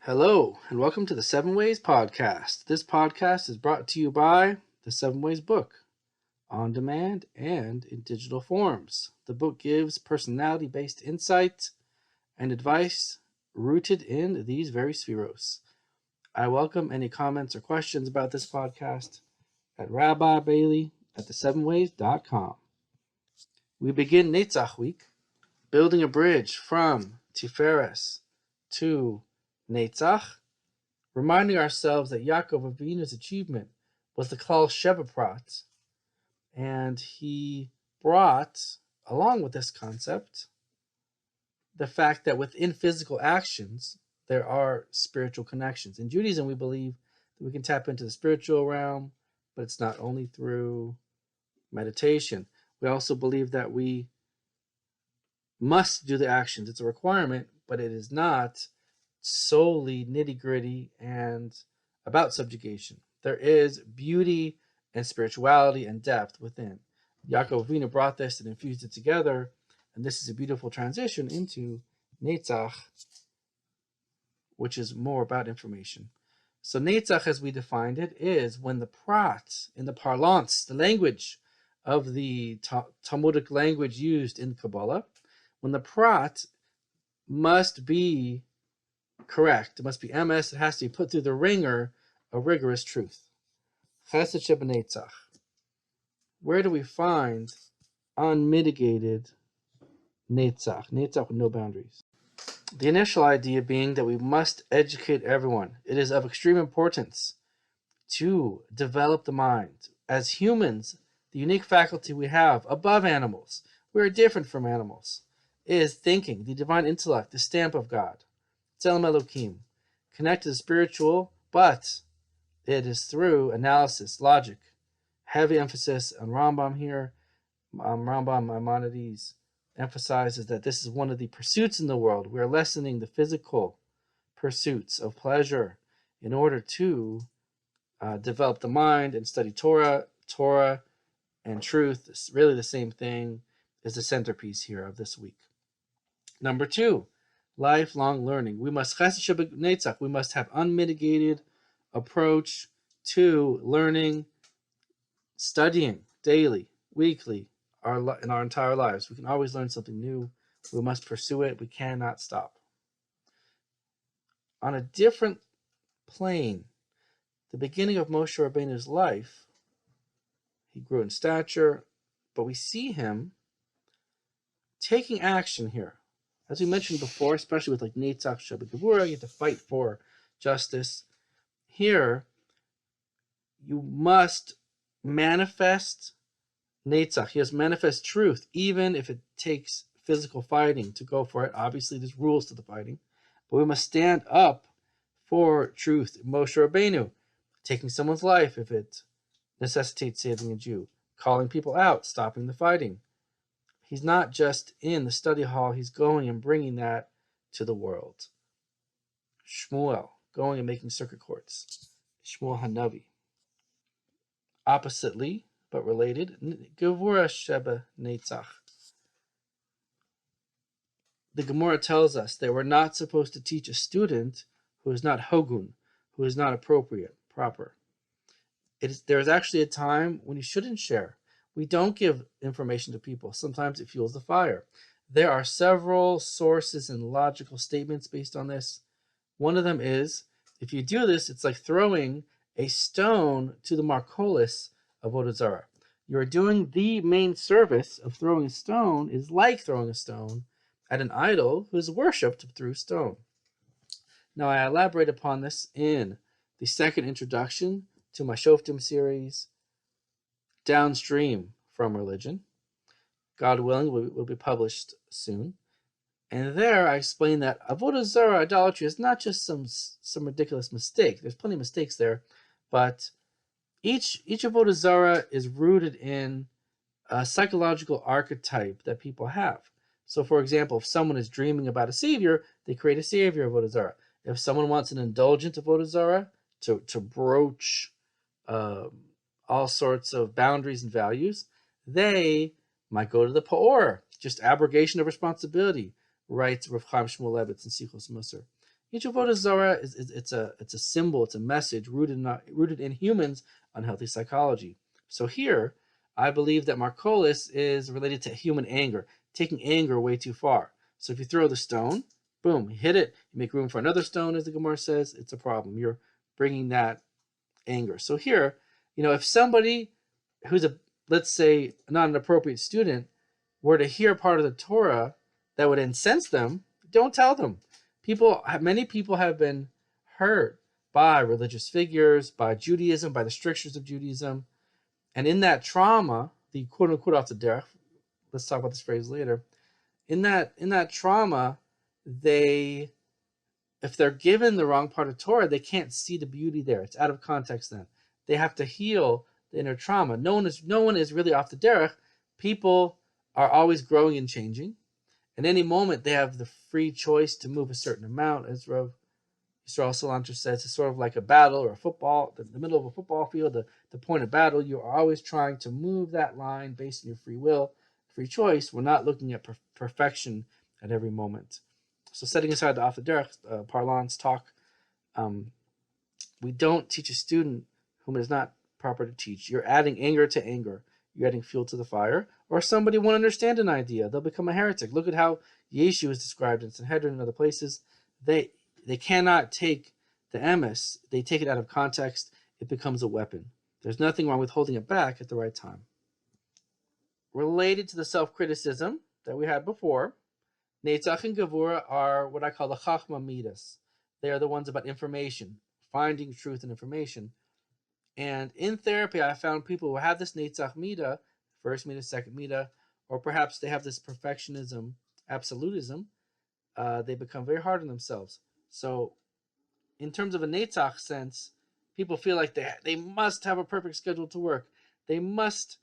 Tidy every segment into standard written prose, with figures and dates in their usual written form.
Hello, and welcome to the Seven Ways Podcast. This podcast is brought to you by the Seven Ways book, on demand and in digital forms. The book gives personality-based insight and advice rooted in these very sefirot. I welcome any comments or questions about this podcast at Rabbi Bailey at the7ways.com. We begin Netzach week, building a bridge from Sefiros to Netzach, reminding ourselves that Yaakov Avinu's achievement was the Klal Sheva Prat, and he brought, along with this concept, the fact that within physical actions, there are spiritual connections. In Judaism, we believe that we can tap into the spiritual realm, but it's not only through meditation. We also believe that we must do the actions. It's a requirement, but it is not solely nitty-gritty and about subjugation. There is beauty and spirituality and depth within. Yaakov Avinu brought this and infused it together, and this is a beautiful transition into Netzach, which is more about information. So Netzach, as we defined it, is when the prat, in the parlance, the language of the Talmudic language used in Kabbalah, when the prat must be correct, it must be emes, it has to be put through the ringer of rigorous truth. Chesed shebenetzach. Where do we find unmitigated Netzach? Netzach with no boundaries. The initial idea being that we must educate everyone. It is of extreme importance to develop the mind. As humans, the unique faculty we have above animals, we are different from animals, is thinking, the divine intellect, the stamp of God. Tzelem Elokim, connect to the spiritual, but it is through analysis, logic. Heavy emphasis on Rambam here. Rambam Maimonides emphasizes that this is one of the pursuits in the world. We are lessening the physical pursuits of pleasure in order to develop the mind and study Torah. Torah and truth is really the same thing, is the centerpiece here of this week. Number 2, lifelong learning. We must we must have unmitigated approach to learning, studying daily, weekly, in our entire lives. We can always learn something new. We must pursue it. We cannot stop. On a different plane, the beginning of Moshe Rabbenu's life, he grew in stature, but we see him taking action here. As we mentioned before, especially with like Netzach-Chesed, you have to fight for justice. Here, you must manifest Netzach. You must manifest truth, even if it takes physical fighting to go for it. Obviously, there's rules to the fighting, but we must stand up for truth. Moshe Rabbenu, taking someone's life if it necessitates saving a Jew, calling people out, stopping the fighting. He's not just in the study hall, he's going and bringing that to the world. Shmuel, going and making circuit courts. Shmuel Hanavi. Oppositely, but related, Gevura Sheba Netzach. The Gemara tells us that we're not supposed to teach a student who is not hogun, who is not appropriate, proper. There is actually a time when you shouldn't share. We don't give information to people. Sometimes it fuels the fire. There are several sources and logical statements based on this. One of them is, if you do this, it's like throwing a stone to the Marcolis of Avodah Zarah. You're doing the main service of throwing a stone is like throwing a stone at an idol who is worshipped through stone. Now, I elaborate upon this in the second introduction to my Shoftim series, Downstream from Religion. God willing, will be published soon. And there I explain that Avodah Zarah, idolatry, is not just some ridiculous mistake. There's plenty of mistakes there, but each Avodah Zarah is rooted in a psychological archetype that people have. So, for example, if someone is dreaming about a savior, they create a savior of Avodah Zarah. If someone wants an indulgent of Avodah Zarah to broach all sorts of boundaries and values, they might go to the Pa'or, just abrogation of responsibility, writes Rav Chaim Shmuelevitz in Sichos Musar. Each avodah zarah it's a symbol, it's a message rooted in humans' unhealthy psychology. So here, I believe that Marcolis is related to human anger, taking anger way too far. So if you throw the stone, boom, you hit it, you make room for another stone, as the Gemara says, it's a problem. You're bringing that anger. So here, if somebody who's let's say, not an appropriate student were to hear part of the Torah that would incense them, don't tell them. Many people have been hurt by religious figures, by Judaism, by the strictures of Judaism, and in that trauma, the quote unquote off the derech, let's talk about this phrase later. In that trauma, if they're given the wrong part of Torah, they can't see the beauty there. It's out of context then. They have to heal the inner trauma. No one is really off the derech. People are always growing and changing. At any moment, they have the free choice to move a certain amount. As Rav Yisrael Salanter says, it's sort of like a battle or a football, the middle of a football field, the point of battle. You're always trying to move that line based on your free will, free choice. We're not looking at perfection at every moment. So setting aside the off the derech parlance talk, we don't teach a student whom it is not proper to teach. You're adding anger to anger. You're adding fuel to the fire. Or somebody won't understand an idea. They'll become a heretic. Look at how Yeshu is described in Sanhedrin and other places. They cannot take the emes. They take it out of context. It becomes a weapon. There's nothing wrong with holding it back at the right time. Related to the self-criticism that we had before, Netzach and Gevura are what I call the Chachma Midas. They are the ones about information, finding truth in information. And in therapy, I found people who have this Netzach Mida, first Mida, second Mida, or perhaps they have this perfectionism, absolutism, they become very hard on themselves. So in terms of a Netzach sense, people feel like they must have a perfect schedule to work. They must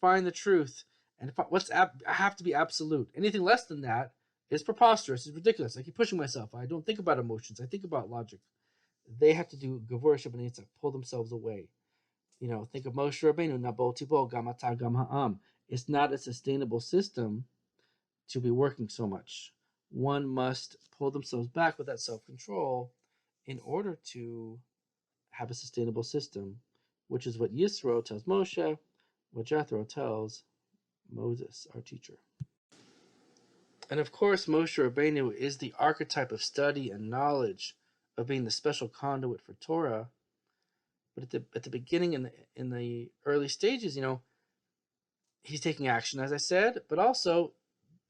find the truth. And I have to be absolute. Anything less than that is preposterous, is ridiculous. I keep pushing myself. I don't think about emotions. I think about logic. They have to do Gevura Shabbat, pull themselves away. Think of Moshe Rabbenu, Nabol Tibol, Gamata Gam Ha'am. It's not a sustainable system to be working so much. One must pull themselves back with that self-control in order to have a sustainable system, which is what Yisro tells Moshe, what Jethro tells Moses, our teacher. And of course, Moshe Rabbenu is the archetype of study and knowledge, of being the special conduit for Torah. But at the beginning, in the early stages, he's taking action, as I said, but also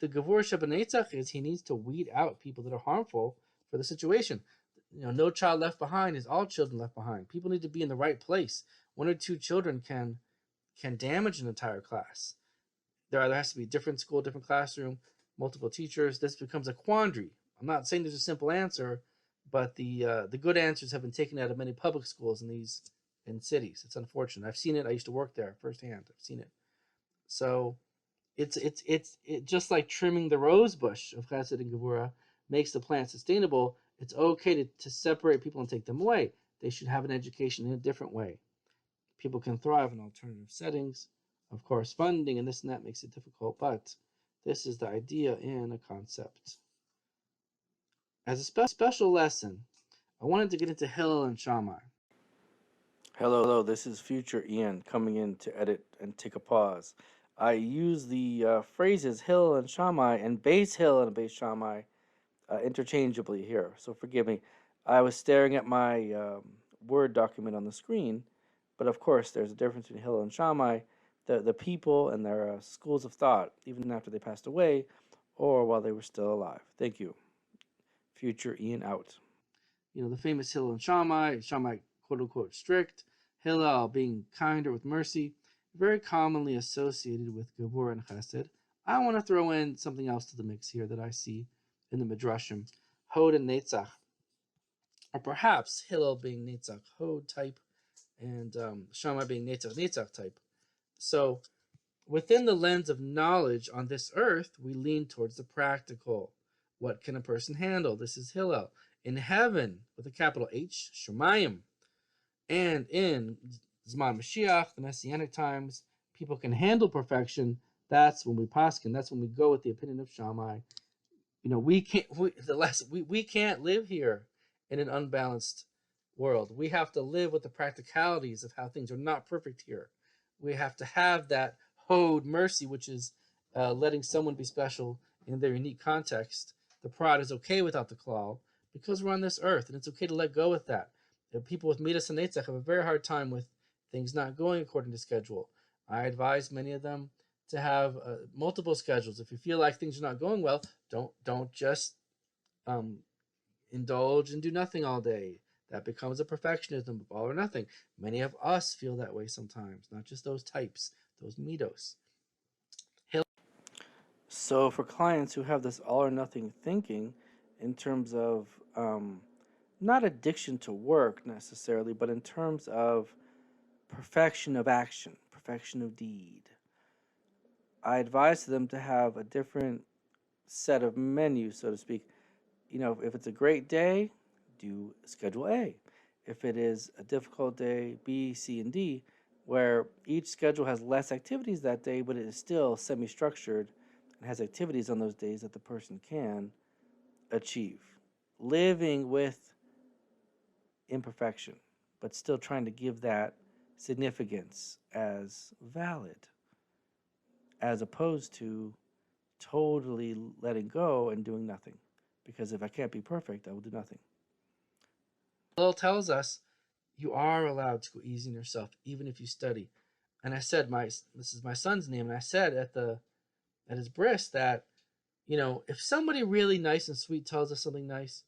the Gevura Shebenetzach is he needs to weed out people that are harmful for the situation. No child left behind is all children left behind. People need to be in the right place. One or two children can damage an entire class. There either has to be a different school, different classroom, multiple teachers. This becomes a quandary. I'm not saying there's a simple answer, but the good answers have been taken out of many public schools in cities. It's unfortunate. I've seen it. I used to work there firsthand. I've seen it. So it's just like trimming the rose bush of Chesed and Gevura makes the plant sustainable. It's okay to separate people and take them away. They should have an education in a different way. People can thrive in alternative settings. Of course, funding and this and that makes it difficult, but this is the idea in a concept. As a special lesson, I wanted to get into Hillel and Shammai. Hello, this is future Ian coming in to edit and take a pause. I use the phrases Hillel and Shammai and base Hillel and base Shammai interchangeably here, so forgive me. I was staring at my Word document on the screen, but of course there's a difference between Hillel and Shammai, the people and their schools of thought, even after they passed away or while they were still alive. Thank you. Future Ian out. The famous Hillel and Shammai quote-unquote strict, Hillel being kinder with mercy, very commonly associated with Gevura and Chesed. I want to throw in something else to the mix here that I see in the Midrashim, Hod and Netzach, or perhaps Hillel being Netzach Hod type, and Shammai being Netzach type. So, within the lens of knowledge on this earth, we lean towards the practical. What can a person handle? This is Hillel. In heaven, with a capital H, Shemayim, and in Zman Mashiach, the Messianic times, people can handle perfection. That's when we paskin. That's when we go with the opinion of Shammai. we can't live here in an unbalanced world. We have to live with the practicalities of how things are not perfect here. We have to have that hod mercy, which is letting someone be special in their unique context. The prod is okay without the klal because we're on this earth, and it's okay to let go with that. People with midas and netzach have a very hard time with things not going according to schedule. I advise many of them to have multiple schedules. If you feel like things are not going well, don't just um, indulge and do nothing all day. That becomes a perfectionism of all or nothing. Many of us feel that way sometimes, not just those types, those midos. So for clients who have this all or nothing thinking in terms of not addiction to work necessarily, but in terms of perfection of action, perfection of deed, I advise them to have a different set of menus, so to speak. If it's a great day, do schedule A. If it is a difficult day, B, C, and D, where each schedule has less activities that day, but it is still semi-structured and has activities on those days that the person can achieve. Living with imperfection, but still trying to give that significance as valid, as opposed to totally letting go and doing nothing. Because if I can't be perfect, I will do nothing. Hillel tells us you are allowed to go easy on yourself, even if you study. And I said, this is my son's name, and I said at his bris that, if somebody really nice and sweet tells us something nice,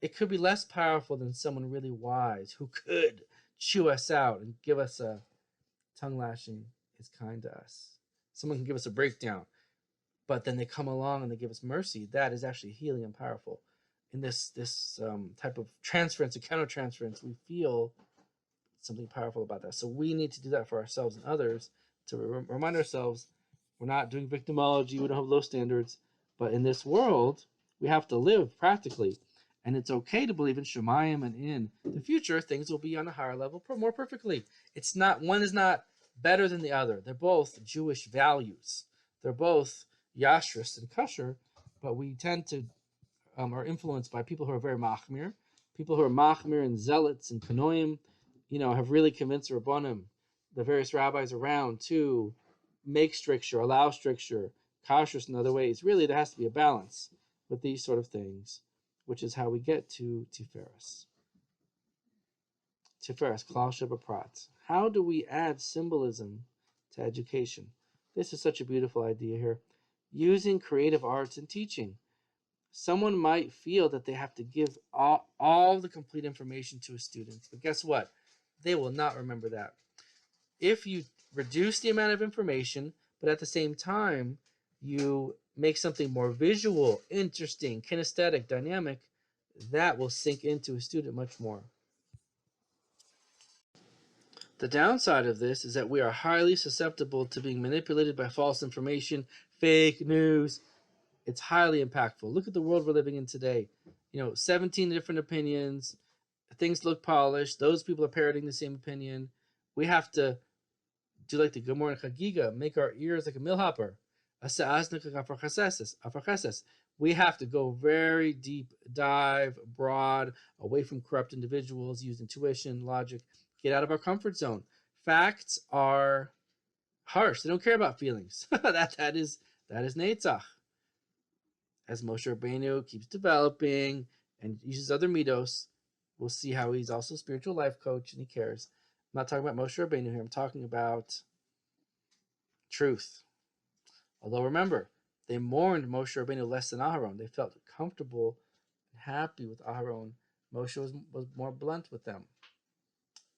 it could be less powerful than someone really wise who could chew us out and give us a tongue lashing is kind to us. Someone can give us a breakdown, but then they come along and they give us mercy. That is actually healing and powerful. In this type of transference or countertransference, we feel something powerful about that. So we need to do that for ourselves and others to remind ourselves we're not doing victimology, we don't have low standards, but in this world, we have to live practically. And it's okay to believe in Shemayim and in the future, things will be on a higher level more perfectly. It's not, one is not better than the other. They're both Jewish values. They're both yashrus and kosher, but we tend to are influenced by people who are very machmir, people who are machmir and zealots and kanoim, have really convinced the Rabbanim, the various rabbis around, to make stricture, allow stricture, kashrus in other ways. Really, there has to be a balance with these sort of things, which is how we get to Sefiros. Sefiros, klal shebaprat. How do we add symbolism to education? This is such a beautiful idea here. Using creative arts in teaching. Someone might feel that they have to give all the complete information to a student, but guess what? They will not remember that. If you reduce the amount of information, but at the same time, you make something more visual, interesting, kinesthetic, dynamic, that will sink into a student much more. The downside of this is that we are highly susceptible to being manipulated by false information, fake news. It's highly impactful. Look at the world we're living in today. 17 different opinions. Things look polished. Those people are parroting the same opinion. We have to do like the Gemara Chagiga, make our ears like a millhopper. We have to go very deep, dive broad, away from corrupt individuals, use intuition, logic, get out of our comfort zone. Facts are harsh. They don't care about feelings. that is Netzach. As Moshe Rabbenu keeps developing and uses other midos, we'll see how he's also a spiritual life coach and he cares. I'm not talking about Moshe Rabbenu here. I'm talking about truth. Although remember, they mourned Moshe Rabbenu less than Aharon. They felt comfortable and happy with Aharon. Moshe was more blunt with them.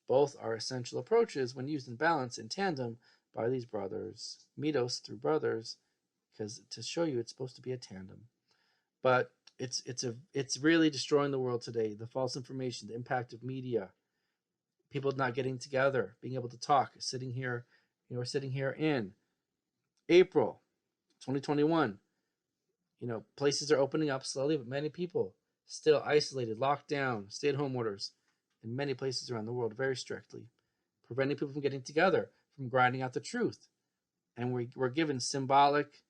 Both are essential approaches when used in balance, in tandem, by these brothers. Midos through brothers, because to show you it's supposed to be a tandem. But it's really destroying the world today. The false information, the impact of media, people not getting together, being able to talk, sitting here, we're sitting here in April 2021. Places are opening up slowly, but many people still isolated, locked down, stay-at-home orders in many places around the world very strictly, preventing people from getting together, from grinding out the truth. And we're given symbolic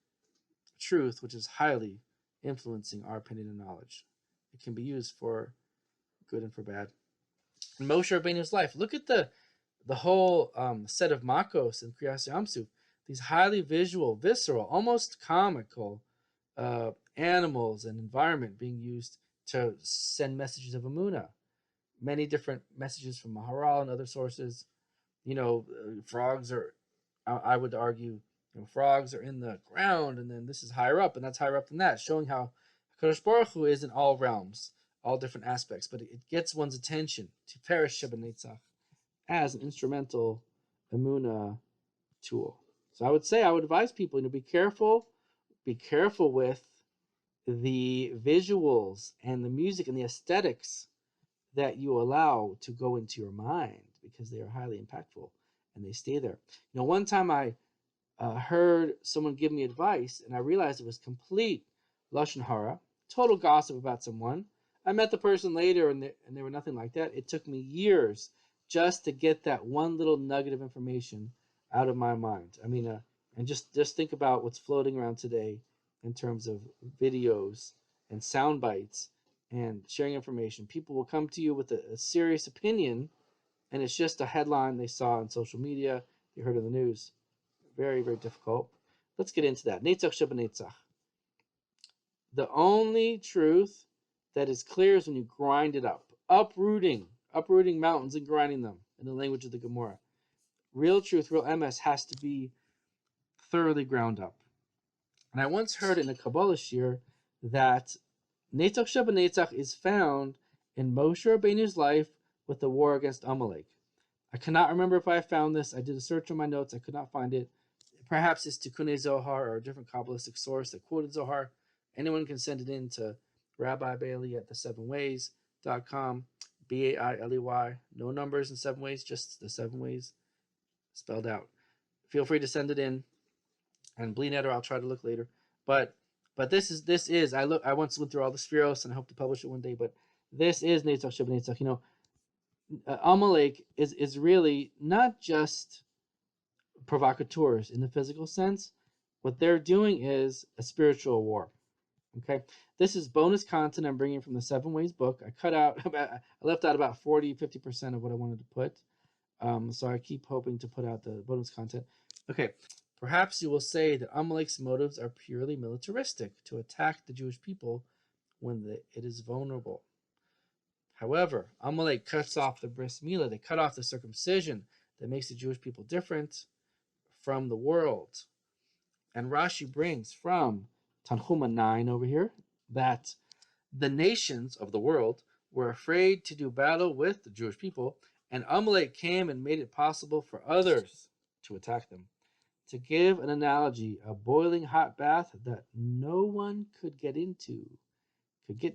truth, which is highly influencing our opinion and knowledge. It can be used for good and for bad. In Moshe Rabbeinu's life, look at the whole set of makos in Kriyas Yamsuf. These highly visual, visceral, almost comical animals and environment being used to send messages of Amunah. Many different messages from Maharal and other sources. Frogs are, I would argue, frogs are in the ground, and then this is higher up, and that's higher up than that, showing how HaKadosh Baruch Hu is in all realms, all different aspects, but it gets one's attention to Sefiras HaOmer as an instrumental Amunah tool. So I would advise people, be careful with the visuals and the music and the aesthetics that you allow to go into your mind, because they are highly impactful and they stay there. One time I heard someone give me advice, and I realized it was complete lashon hara, total gossip about someone. I met the person later, and they were nothing like that. It took me years just to get that one little nugget of information out of my mind. And just think about what's floating around today in terms of videos and sound bites and sharing information. People will come to you with a serious opinion, and it's just a headline they saw on social media, they heard in the news. Very, very difficult. Let's get into that. Netzach-Chesed. The only truth that is clear is when you grind it up. Uprooting mountains and grinding them, in the language of the Gemara. Real truth, real emes, has to be thoroughly ground up. And I once heard in a Kabbalah shir that Netzach is found in Moshe Rabbeinu's life with the war against Amalek. I cannot remember if I found this. I did a search on my notes. I could not find it. Perhaps it's Tikkunei Zohar or a different Kabbalistic source that quoted Zohar. Anyone can send it in to Rabbi Bailey at the7ways.com, Bailey. No numbers in 7 ways, just the 7 ways spelled out. Feel free to send it in, and Bli Neder, I'll try to look later. But this is I once went through all the Sefiros, and I hope to publish it one day. But this is Netzach-Chesed. Amalek is really not just provocateurs in the physical sense. What they're doing is a spiritual war. Okay, this is bonus content I'm bringing from the 7 Ways book. I left out about 40-50% of what I wanted to put. So I keep hoping to put out the bonus content. Okay, perhaps you will say that Amalek's motives are purely militaristic, to attack the Jewish people when it is vulnerable. However, Amalek cuts off the bris milah. They cut off the circumcision that makes the Jewish people different from the world. And Rashi brings from Tanhuma 9 over here that the nations of the world were afraid to do battle with the Jewish people, and Amalek came and made it possible for others to attack them. To give an analogy, a boiling hot bath that no one could get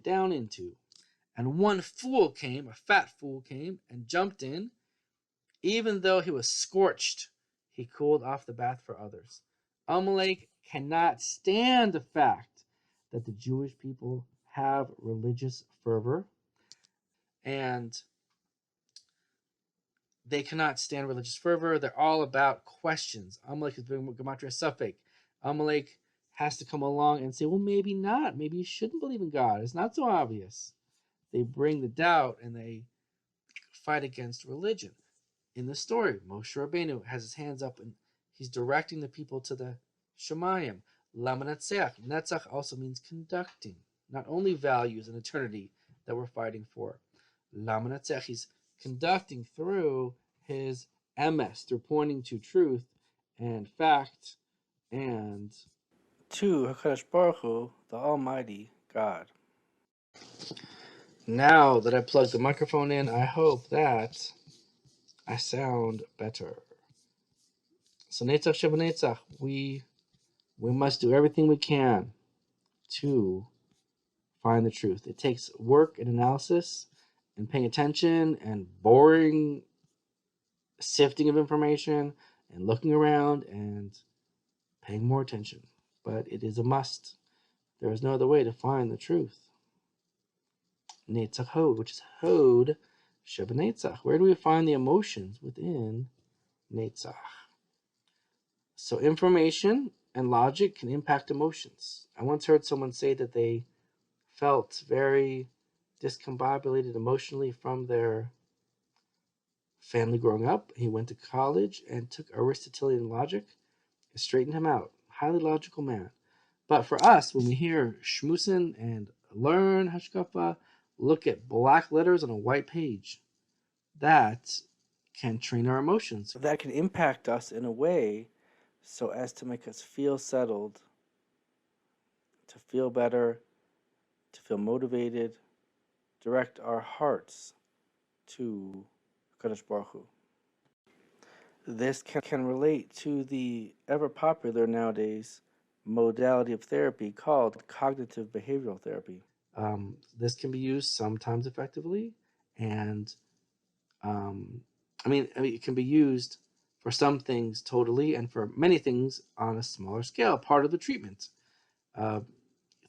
down into. And one fool came, a fat fool came, and jumped in. Even though he was scorched, he cooled off the bath for others. Amalek cannot stand the fact that the Jewish people have religious fervor, and they cannot stand religious fervor. They're all about questions. Amalek is doing gematria suffix. Amalek has to come along and say, well, maybe not. Maybe you shouldn't believe in God. It's not so obvious. They bring the doubt, and they fight against religion. In the story, Moshe Rabbenu has his hands up, and he's directing the people to the Shemayim. Lama Netzach. Netzach also means conducting, not only values and eternity that we're fighting for. Lama Netzach, he's conducting through his emes, through pointing to truth and fact and to HaKadosh Baruch Hu, the Almighty God. Now that I plugged the microphone in, I hope that I sound better. So Netzach, we must do everything we can to find the truth. It takes work and analysis and paying attention and boring sifting of information and looking around and paying more attention. But it is a must. There is no other way to find the truth. Netzach Hod, which is Hod Shebenetzach. Where do we find the emotions within Netzach? So information and logic can impact emotions. I once heard someone say that they felt very discombobulated emotionally from their family growing up. He went to college and took Aristotelian logic. It straightened him out. Highly logical man. But for us, when we hear shmusin and learn hashkafa, look at black letters on a white page, that can train our emotions. That can impact us in a way so as to make us feel settled, to feel better, to feel motivated, direct our hearts to Kadosh Baruch Hu. This can relate to the ever popular nowadays modality of therapy called cognitive behavioral therapy. This can be used sometimes effectively, and it can be used for some things totally, and for many things on a smaller scale. Part of the treatment,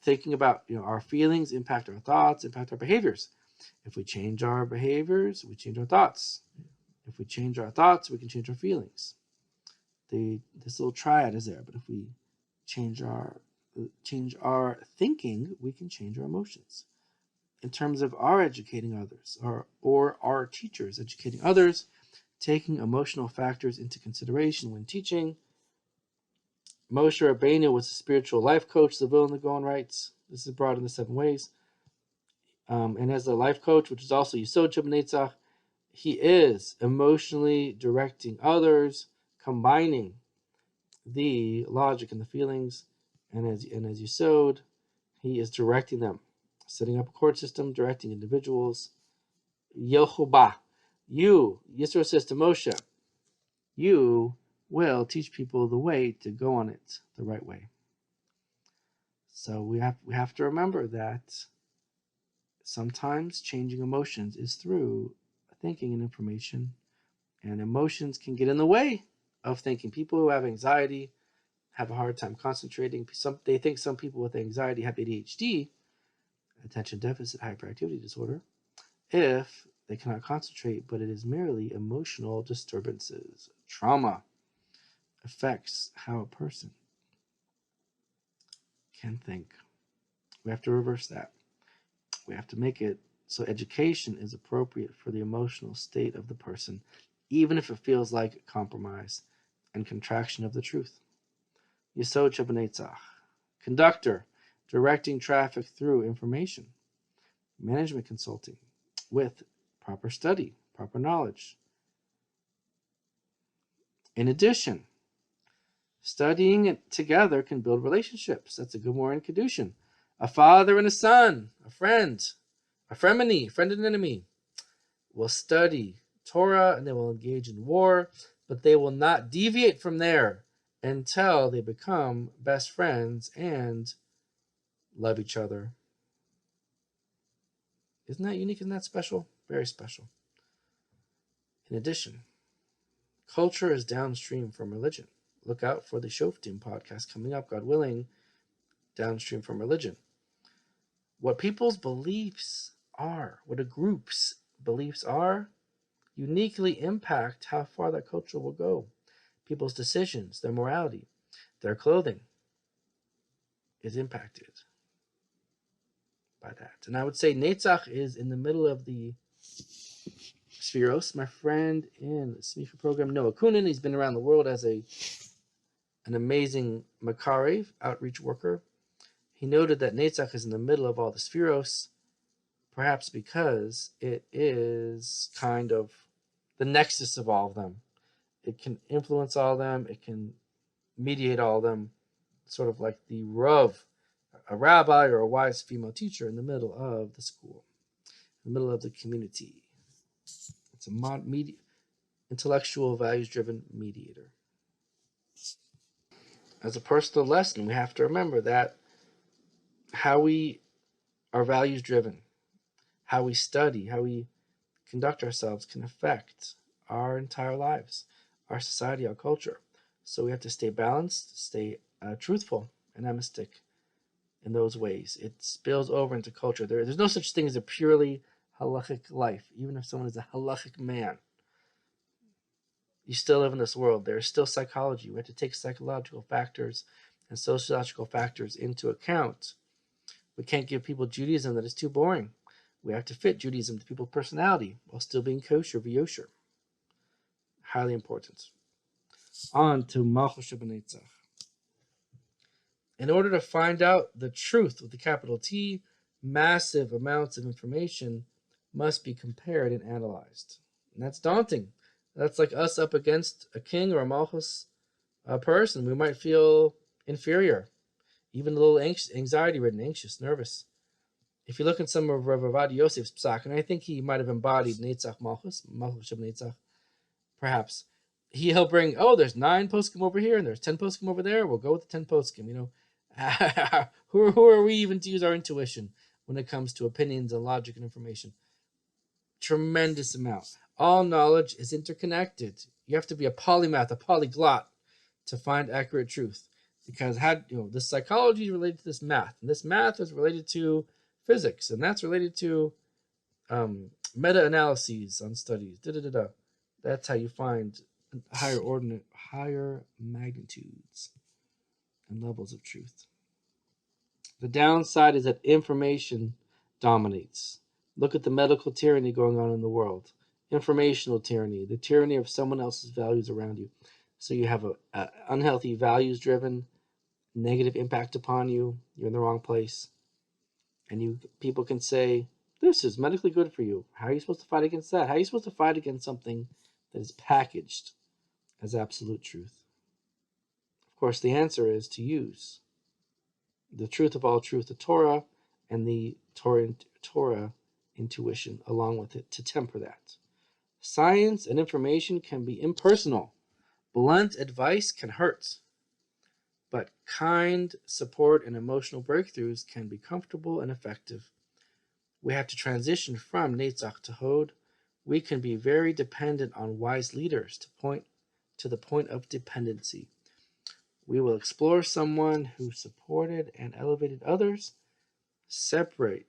thinking about our feelings impact our thoughts, impact our behaviors. If we change our behaviors, we change our thoughts. If we change our thoughts, we can change our feelings. This little triad is there, but if we change our thinking, we can change our emotions. In terms of our educating others, or our teachers educating others, taking emotional factors into consideration when teaching. Moshe Rabbenu was a spiritual life coach, the Vilna Gaon writes. This is brought in the 7 ways. And as a life coach, which is also Yisod Netzach, he is emotionally directing others, combining the logic and the feelings, and as Yisod, he is directing them, setting up a court system, directing individuals. Yehovah, you, Yisro says to Moshe, you will teach people the way to go on it the right way. So we have to remember that sometimes changing emotions is through thinking and information, and emotions can get in the way of thinking. People who have anxiety have a hard time concentrating. They think some people with anxiety have ADHD, attention deficit hyperactivity disorder, if they cannot concentrate, but it is merely emotional disturbances. Trauma affects how a person can think. We have to reverse that. We have to make it so education is appropriate for the emotional state of the person, even if it feels like compromise and contraction of the truth. Yisod Netzach. Conductor, directing traffic through information. Management consulting with proper study, proper knowledge. In addition, studying it together can build relationships. That's a Gemara in Kedushin. A father and a son, a friend, a frenemy, friend and enemy, will study Torah and they will engage in war, but they will not deviate from there until they become best friends and love each other. Isn't that unique? Isn't that special? Very special. In addition, culture is downstream from religion. Look out for the Shoftim podcast coming up, God willing, downstream from religion. What people's beliefs are, what a group's beliefs are, uniquely impact how far that culture will go. People's decisions, their morality, their clothing is impacted by that. And I would say Netzach is in the middle of the Sefiros. My friend in the Smicha program, Noah Kunin, he's been around the world as an amazing Makarev, outreach worker. He noted that Netzach is in the middle of all the Sefiros, perhaps because it is kind of the nexus of all of them. It can influence all of them. It can mediate all of them, sort of like the Rav, a rabbi or a wise female teacher in the middle of the school, in the middle of the community. It's a intellectual, values-driven mediator. As a personal lesson, we have to remember that how we are values-driven, how we study, how we conduct ourselves can affect our entire lives, our society, our culture. So we have to stay balanced, stay truthful and emistic in those ways. It spills over into culture. There's no such thing as a purely halachic life. Even if someone is a halachic man, you still live in this world. There's still psychology. We have to take psychological factors and sociological factors into account. We can't give people Judaism that is too boring. We have to fit Judaism to people's personality while still being kosher v'yosher. Highly important. On to Malchus Netzach. In order to find out the truth with the capital T, massive amounts of information must be compared and analyzed. And that's daunting. That's like us up against a king or a Malchus person. We might feel inferior, even a little anxiety-ridden, anxious, nervous. If you look at some of Rav Avad Yosef's psak, and I think he might have embodied Netzach-Malchus, Malchus Netzach, perhaps, he'll bring, there's 9 poskim over here, and there's 10 poskim over there. We'll go with the 10 poskim, who are we even to use our intuition when it comes to opinions and logic and information? Tremendous amount. All knowledge is interconnected. You have to be a polymath, a polyglot, to find accurate truth. Because this psychology is related to this math, and this math is related to physics, and that's related to meta-analyses on studies. That's how you find higher magnitudes and levels of truth. The downside is that information dominates. Look at the medical tyranny going on in the world. Informational tyranny, the tyranny of someone else's values around you. So you have a unhealthy, values-driven, negative impact upon you. You're in the wrong place. And people can say, this is medically good for you. How are you supposed to fight against that? How are you supposed to fight against something that is packaged as absolute truth? Of course, the answer is to use the truth of all truth, the Torah, and the Torah intuition along with it to temper that. Science and information can be impersonal. Blunt advice can hurt. But kind support and emotional breakthroughs can be comfortable and effective. We have to transition from Netzach to Hod. We can be very dependent on wise leaders to the point of dependency. We will explore someone who supported and elevated others. Separate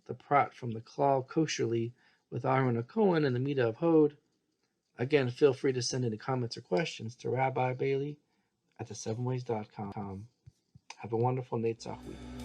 the prat from the klal kosherly with Aaron Cohen and the Midah of Hod. Again, feel free to send any comments or questions to Rabbi Bailey at the7ways.com. Have a wonderful Netzach week.